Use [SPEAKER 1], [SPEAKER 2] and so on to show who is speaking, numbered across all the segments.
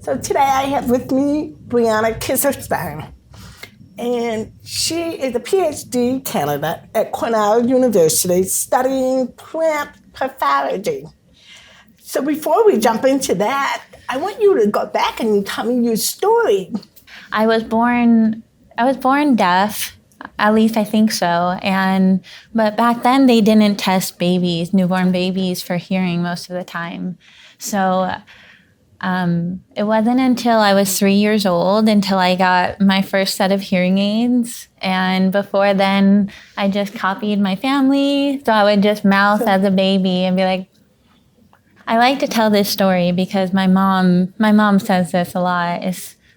[SPEAKER 1] So today I have with me Breanne Kisselstein, and she is a PhD candidate at Cornell University studying plant pathology. So before we jump into that, I want you to go back and tell me your story.
[SPEAKER 2] I was born deaf, at least I think so. But back then they didn't test newborn babies for hearing most of the time. So it wasn't until I was 3 years old until I got my first set of hearing aids. And before then, I just copied my family. So I would just mouth as a baby and be like, I like to tell this story because my mom says this a lot.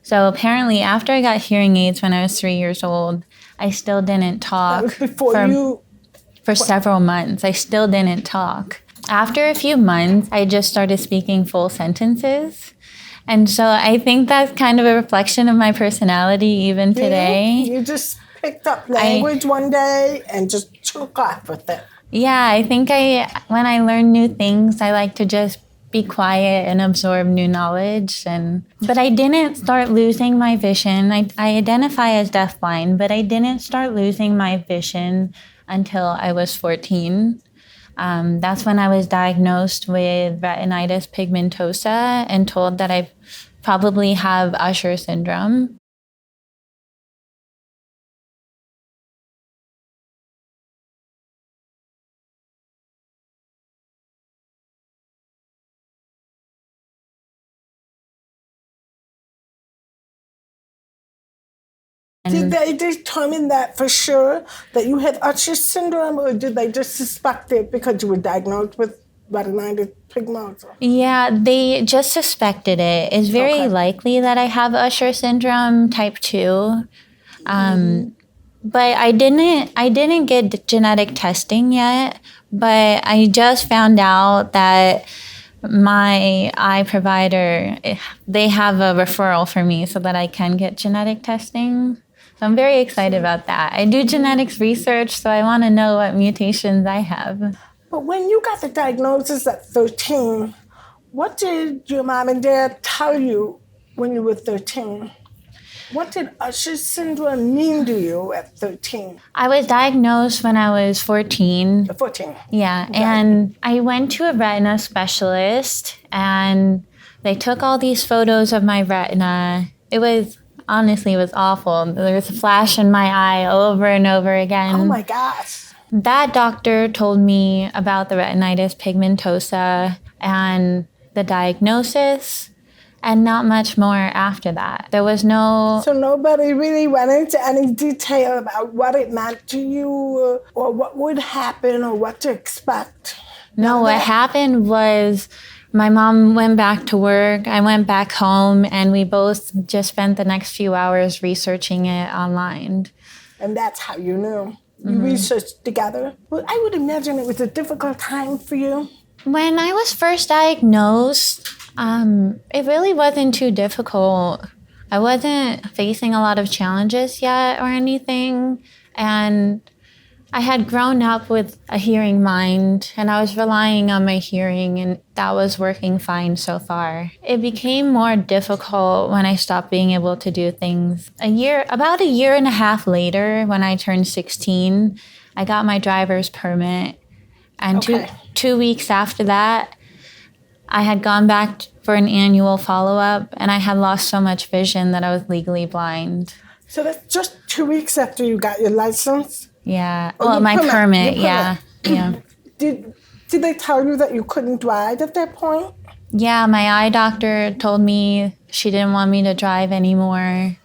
[SPEAKER 2] So apparently after I got hearing aids when I was 3 years old, I still didn't talk for several months. I still didn't talk. After a few months, I just started speaking full sentences. And so I think that's kind of a reflection of my personality even today.
[SPEAKER 1] You just picked up language one day and just took off with it.
[SPEAKER 2] Yeah, I think when I learn new things, I like to just be quiet and absorb new knowledge. But I didn't start losing my vision. I identify as deafblind, but I didn't start losing my vision until I was 14. That's when I was diagnosed with retinitis pigmentosa and told that I probably have Usher syndrome.
[SPEAKER 1] Did they determine that for sure, that you had Usher syndrome, or did they just suspect it because you were diagnosed with retinitis pigmentosa?
[SPEAKER 2] Yeah, they just suspected it. It's very likely that I have Usher syndrome type 2. But I didn't get genetic testing yet, but I just found out that my eye provider, they have a referral for me so that I can get genetic testing. So I'm very excited about that. I do genetics research, so I want to know what mutations I have.
[SPEAKER 1] But when you got the diagnosis at 13, what did your mom and dad tell you when you were 13? What did Usher syndrome mean to you at 13?
[SPEAKER 2] I was diagnosed when I was 14.
[SPEAKER 1] 14?
[SPEAKER 2] Yeah,
[SPEAKER 1] Okay.
[SPEAKER 2] and I went to a retina specialist, and they took all these photos of my retina. It was awful. There was a flash in my eye over and over again.
[SPEAKER 1] Oh my gosh.
[SPEAKER 2] That doctor told me about the retinitis pigmentosa and the diagnosis, and not much more after that. There was no...
[SPEAKER 1] So nobody really went into any detail about what it meant to you, or what would happen, or what to expect?
[SPEAKER 2] No, what happened was my mom went back to work, I went back home, and we both just spent the next few hours researching it online.
[SPEAKER 1] And that's how you knew. You researched together. Well, I would imagine it was a difficult time for you.
[SPEAKER 2] When I was first diagnosed, it really wasn't too difficult. I wasn't facing a lot of challenges yet or anything. And I had grown up with a hearing mind, and I was relying on my hearing, and that was working fine so far. It became more difficult when I stopped being able to do things. About a year and a half later, when I turned 16, I got my driver's permit. And two weeks after that, I had gone back for an annual follow-up, and I had lost so much vision that I was legally blind.
[SPEAKER 1] So that's just 2 weeks after you got your license?
[SPEAKER 2] Yeah. Well, my permit. Yeah.
[SPEAKER 1] Did they tell you that you couldn't drive at that point?
[SPEAKER 2] Yeah, my eye doctor told me she didn't want me to drive anymore.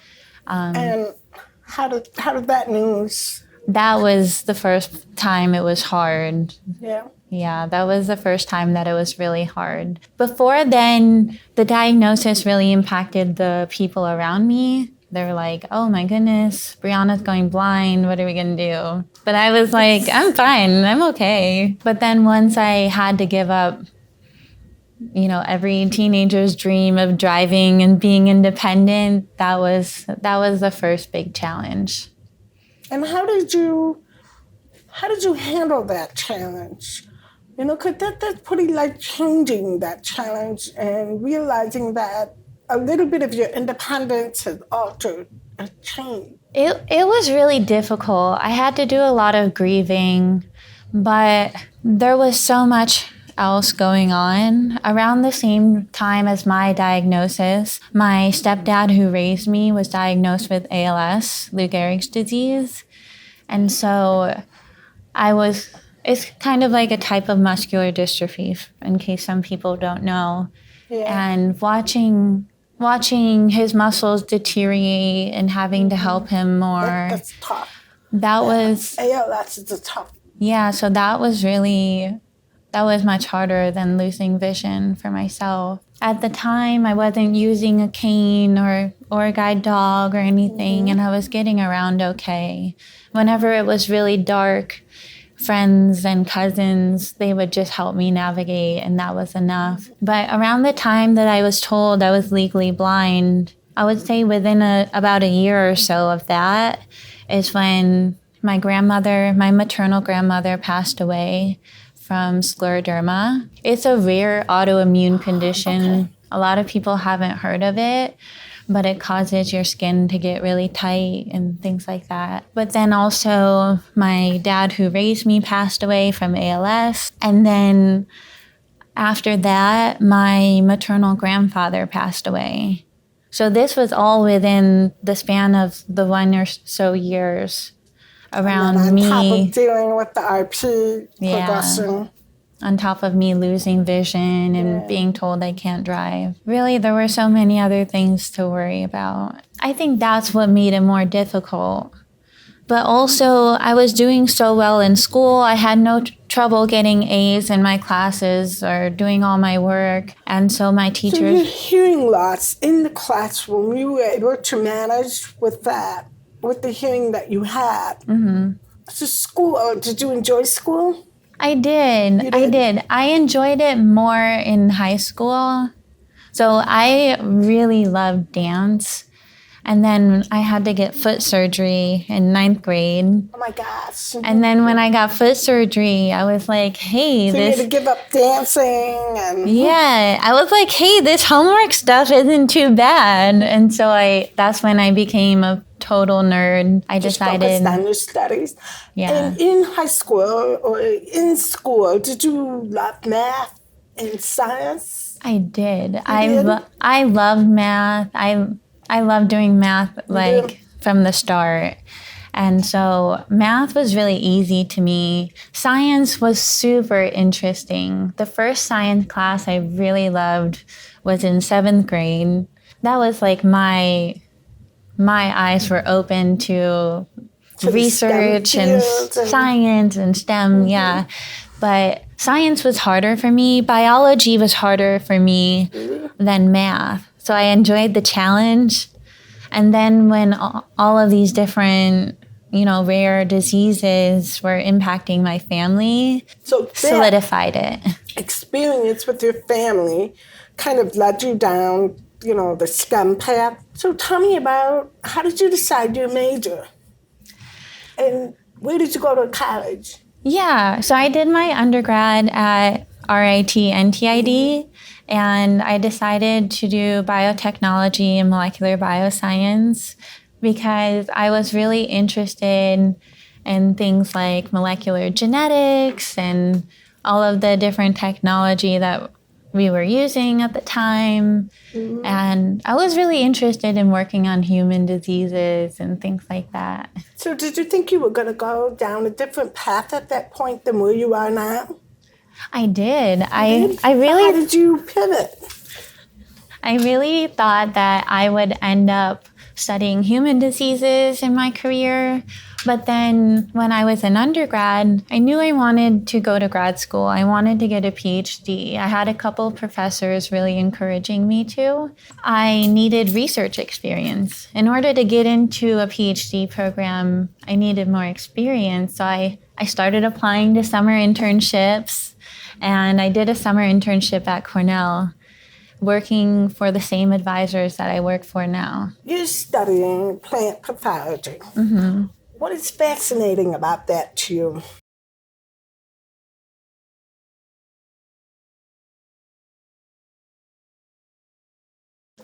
[SPEAKER 1] And how did that news?
[SPEAKER 2] That was the first time it was hard.
[SPEAKER 1] Yeah.
[SPEAKER 2] Yeah, that was the first time that it was really hard. Before then, the diagnosis really impacted the people around me. They were like, oh my goodness, Brianna's going blind. What are we going to do? But I was like, I'm fine. I'm okay. But then once I had to give up, every teenager's dream of driving and being independent, that was the first big challenge.
[SPEAKER 1] And how did you handle that challenge? Because that's pretty life-changing, that challenge, and realizing that a little bit of your independence has altered or changed?
[SPEAKER 2] It was really difficult. I had to do a lot of grieving, but there was so much else going on. Around the same time as my diagnosis, my stepdad who raised me was diagnosed with ALS, Lou Gehrig's disease. And so it's kind of like a type of muscular dystrophy, in case some people don't know.
[SPEAKER 1] Yeah.
[SPEAKER 2] And watching his muscles deteriorate and having to help him more.
[SPEAKER 1] That's tough.
[SPEAKER 2] That was,
[SPEAKER 1] ALS is a tough.
[SPEAKER 2] yeah, so that was much harder than losing vision for myself. At the time, I wasn't using a cane or a guide dog or anything, and I was getting around okay. Whenever it was really dark, friends and cousins, they would just help me navigate, and that was enough. But around the time that I was told I was legally blind, I would say within about a year or so of that is when my maternal grandmother passed away from scleroderma. It's a rare autoimmune condition. Okay. A lot of people haven't heard of it, but it causes your skin to get really tight and things like that. But then also my dad who raised me passed away from ALS. And then after that, my maternal grandfather passed away. So this was all within the span of the 1 or so years around me.
[SPEAKER 1] On top of dealing with the RP progression.
[SPEAKER 2] On top of me losing vision and being told I can't drive. Really, there were so many other things to worry about. I think that's what made it more difficult. But also, I was doing so well in school. I had no trouble getting A's in my classes or doing all my work. And so my teachers... So
[SPEAKER 1] your hearing loss in the classroom, you were able to manage with that, with the hearing that you had. Mm-hmm. So school, did you enjoy school?
[SPEAKER 2] I did. I enjoyed it more in high school. So I really loved dance. And then I had to get foot surgery in 9th grade.
[SPEAKER 1] Oh my gosh.
[SPEAKER 2] And then when I got foot surgery, I was like, hey,
[SPEAKER 1] so you had to give up dancing and...
[SPEAKER 2] Yeah. I was like, hey, this homework stuff isn't too bad. And so that's when I became a total nerd. I decided...
[SPEAKER 1] Just focused on your studies.
[SPEAKER 2] Yeah.
[SPEAKER 1] And in high school or in school, did you love math and science?
[SPEAKER 2] I did. I loved math. I love doing math from the start. And so math was really easy to me. Science was super interesting. The first science class I really loved was in 7th grade. That was like my eyes were open to research and science and STEM, yeah. But science was harder for me. Biology was harder for me than math. So I enjoyed the challenge. And then when all of these different, rare diseases were impacting my family, solidified it.
[SPEAKER 1] Experience with your family kind of led you down, the STEM path. So tell me about, how did you decide your major? And where did you go to college?
[SPEAKER 2] Yeah, so I did my undergrad at RIT NTID. And I decided to do biotechnology and molecular bioscience because I was really interested in things like molecular genetics and all of the different technology that we were using at the time. Mm-hmm. And I was really interested in working on human diseases and things like that.
[SPEAKER 1] So did you think you were going to go down a different path at that point than where you are now?
[SPEAKER 2] I did. I
[SPEAKER 1] really... How did you pivot?
[SPEAKER 2] I really thought that I would end up studying human diseases in my career. But then when I was an undergrad, I knew I wanted to go to grad school. I wanted to get a PhD. I had a couple of professors really encouraging me to. I needed research experience. In order to get into a PhD program, I needed more experience. So I started applying to summer internships. And I did a summer internship at Cornell, working for the same advisors that I work for now.
[SPEAKER 1] You're studying plant pathology.
[SPEAKER 2] Mm-hmm.
[SPEAKER 1] What is fascinating about that to you?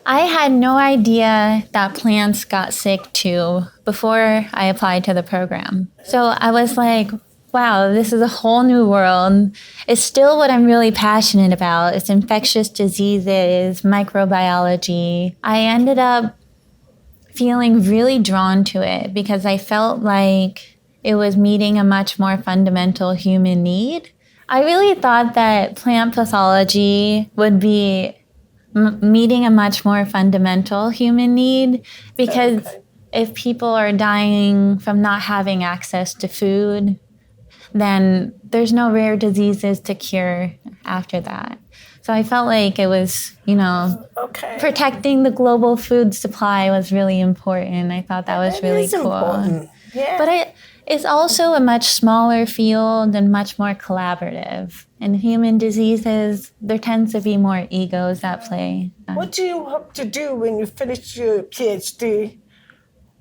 [SPEAKER 2] I had no idea that plants got sick too before I applied to the program. So I was like, wow, this is a whole new world. It's still what I'm really passionate about. It's infectious diseases, microbiology. I ended up feeling really drawn to it because I felt like it was meeting a much more fundamental human need. I really thought that plant pathology would be meeting a much more fundamental human need because if people are dying from not having access to food, then there's no rare diseases to cure after that. So I felt like it was, protecting the global food supply was really important. I thought that was really cool.
[SPEAKER 1] Important. Yeah.
[SPEAKER 2] But it's also a much smaller field and much more collaborative. In human diseases, there tends to be more egos at play.
[SPEAKER 1] What do you hope to do when you finish your PhD?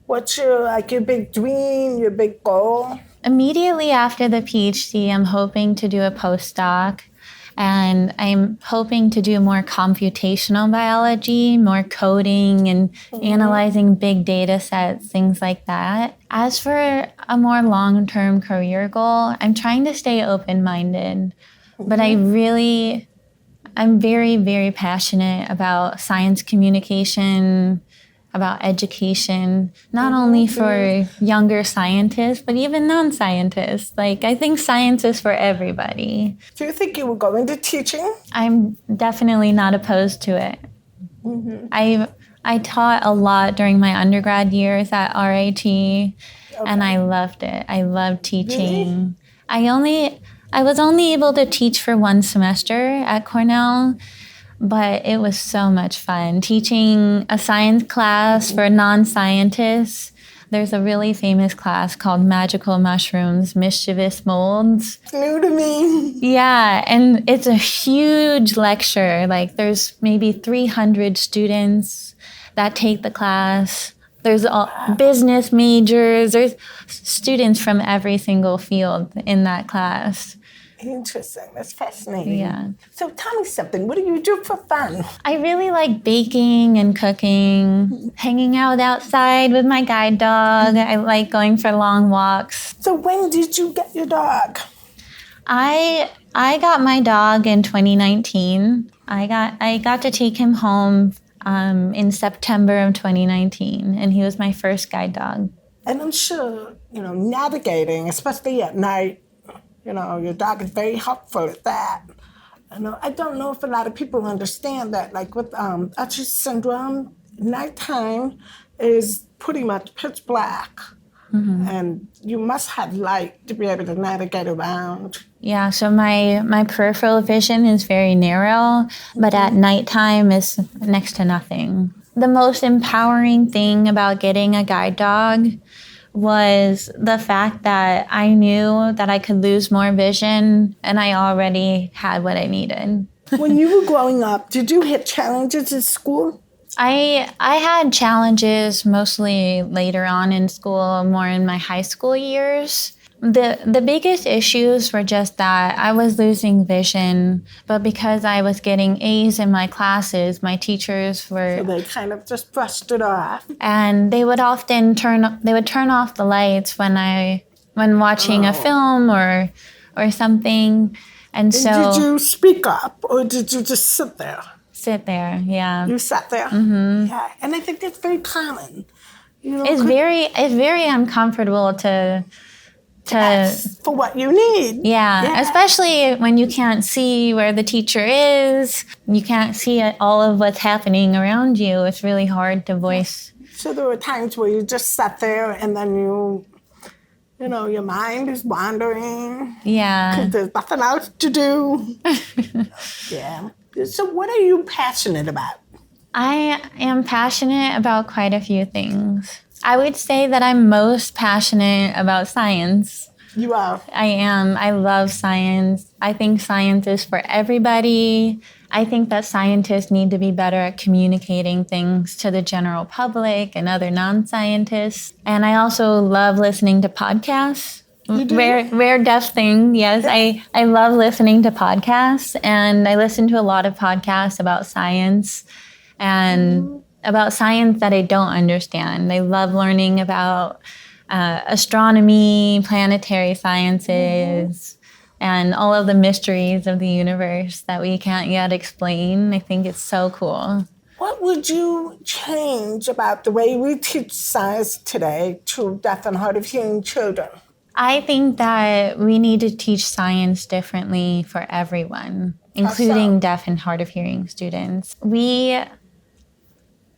[SPEAKER 1] What's your big dream, your big goal?
[SPEAKER 2] Immediately after the PhD, I'm hoping to do a postdoc. And I'm hoping to do more computational biology, more coding and analyzing big data sets, things like that. As for a more long-term career goal, I'm trying to stay open-minded. But I'm very, very passionate about science communication, about education, not only for younger scientists, but even non-scientists. I think science is for everybody.
[SPEAKER 1] Do you think you will go into teaching?
[SPEAKER 2] I'm definitely not opposed to it. I taught a lot during my undergrad years at RIT, and I loved it. I loved teaching. Really? I was only able to teach for one semester at Cornell, but it was so much fun. Teaching a science class for non-scientists. There's a really famous class called Magical Mushrooms, Mischievous Molds.
[SPEAKER 1] New to me.
[SPEAKER 2] Yeah, and it's a huge lecture. There's maybe 300 students that take the class. There's business majors. There's students from every single field in that class.
[SPEAKER 1] Interesting. That's fascinating.
[SPEAKER 2] Yeah.
[SPEAKER 1] So tell me something. What do you do for fun?
[SPEAKER 2] I really like baking and cooking, hanging out outside with my guide dog. I like going for long walks.
[SPEAKER 1] So when did you get your dog?
[SPEAKER 2] I got my dog in 2019. I got to take him home in September of 2019, and he was my first guide dog.
[SPEAKER 1] And I'm sure, navigating, especially at night, your dog is very helpful at that. I don't know if a lot of people understand that, with Usher syndrome, nighttime is pretty much pitch black. And you must have light to be able to navigate around.
[SPEAKER 2] Yeah, so my peripheral vision is very narrow, but at nighttime is next to nothing. The most empowering thing about getting a guide dog was the fact that I knew that I could lose more vision, and I already had what I needed.
[SPEAKER 1] When you were growing up, did you hit challenges at school?
[SPEAKER 2] I had challenges mostly later on in school, more in my high school years. The biggest issues were just that I was losing vision, but because I was getting A's in my classes, my teachers were...
[SPEAKER 1] So they kind of just brushed it off.
[SPEAKER 2] And they would often turn off the lights when watching a film or something. And so...
[SPEAKER 1] Did you speak up or did you just sit there?
[SPEAKER 2] Sit there, yeah.
[SPEAKER 1] You sat there? Mm-hmm. Yeah, and I think that's very common.
[SPEAKER 2] It's very uncomfortable to
[SPEAKER 1] That's for what you need.
[SPEAKER 2] Yeah, especially when you can't see where the teacher is. You can't see all of what's happening around you. It's really hard to voice.
[SPEAKER 1] So there were times where you just sat there and then your mind is wandering.
[SPEAKER 2] Yeah.
[SPEAKER 1] Because there's nothing else to do. Yeah. So what are you passionate about?
[SPEAKER 2] I am passionate about quite a few things. I would say that I'm most passionate about science.
[SPEAKER 1] You are?
[SPEAKER 2] I am. I love science. I think science is for everybody. I think that scientists need to be better at communicating things to the general public and other non-scientists. And I also love listening to podcasts.
[SPEAKER 1] You do?
[SPEAKER 2] Rare deaf thing, yes. I love listening to podcasts, and I listen to a lot of podcasts about science. and about science that I don't understand. They love learning about astronomy, planetary sciences, and all of the mysteries of the universe that we can't yet explain. I think it's so cool.
[SPEAKER 1] What would you change about the way we teach science today to deaf and hard of hearing children?
[SPEAKER 2] I think that we need to teach science differently for everyone, including deaf and hard of hearing students. We,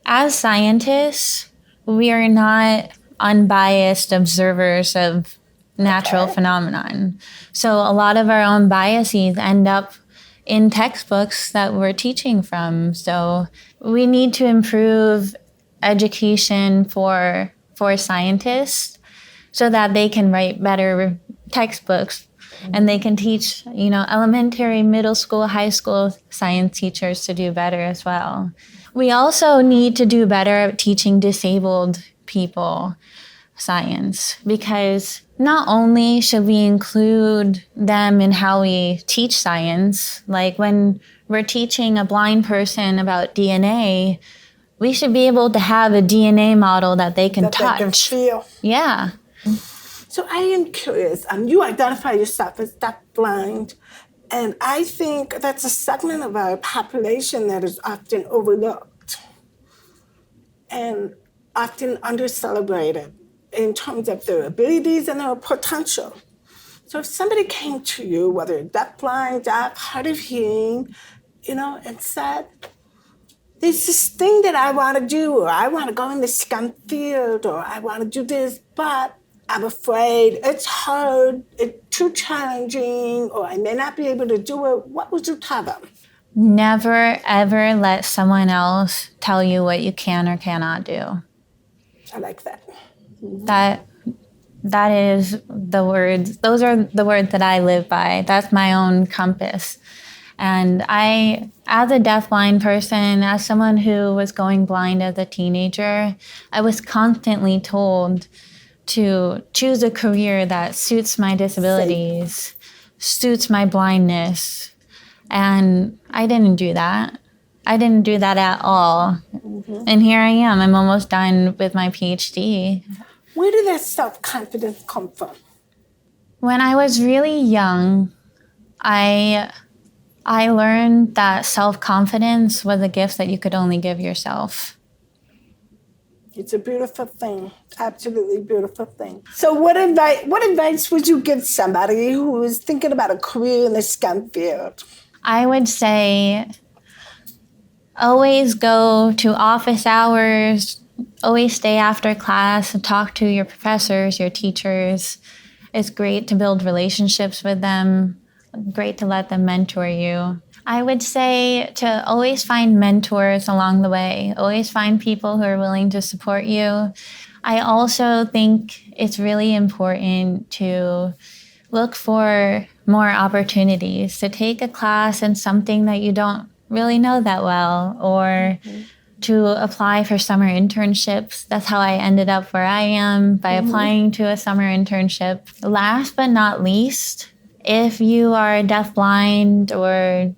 [SPEAKER 2] as scientists, we are not unbiased observers of natural phenomenon. So a lot of our own biases end up in textbooks that we're teaching from. So we need to improve education for scientists so that they can write better textbooks and they can teach, elementary, middle school, high school science teachers to do better as well. We also need to do better at teaching disabled people science, because not only should we include them in how we teach science, like when we're teaching a blind person about DNA, we should be able to have a DNA model that they can touch.
[SPEAKER 1] They can feel.
[SPEAKER 2] Yeah.
[SPEAKER 1] So I am curious. You identify yourself as deaf-blind, and I think that's a segment of our population that is often overlooked and often under-celebrated in terms of their abilities and their potential. So if somebody came to you, whether deaf-blind, deaf, hard of hearing, and said, there's this thing that I want to do, or I want to go in the STEM field, or I want to do this, but I'm afraid it's hard, it's too challenging, or I may not be able to do it, what would you tell them?
[SPEAKER 2] Never, ever let someone else tell you what you can or cannot do.
[SPEAKER 1] I like that.
[SPEAKER 2] That is the words. Those are the words that I live by. That's my own compass. And I, as a deafblind person, as someone who was going blind as a teenager, I was constantly told to choose a career that suits my disabilities, suits my blindness. And I didn't do that. I didn't do that at all. And here I am. I'm almost done with my PhD.
[SPEAKER 1] Where did that self-confidence come from?
[SPEAKER 2] When I was really young, I learned that self-confidence was a gift that you could only give yourself.
[SPEAKER 1] It's a beautiful thing, absolutely beautiful thing. So what advice would you give somebody who is thinking about a career in the STEM field?
[SPEAKER 2] I would say always go to office hours, always stay after class and talk to your professors, your teachers. It's great to build relationships with them, great to let them mentor you. I would say to always find mentors along the way, always find people who are willing to support you. I also think it's really important to look for more opportunities, to take a class in something that you don't really know that well, or to apply for summer internships. That's how I ended up where I am, by applying to a summer internship. Last but not least, if you are deafblind or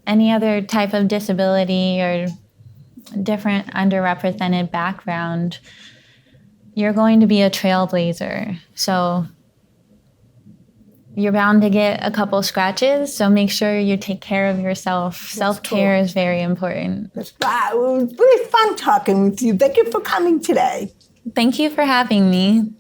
[SPEAKER 2] any other type of disability or different underrepresented background, you're going to be a trailblazer. So you're bound to get a couple scratches, so make sure you take care of yourself. Self-care is very important.
[SPEAKER 1] Wow, it was really fun talking with you. Thank you for coming today.
[SPEAKER 2] Thank you for having me.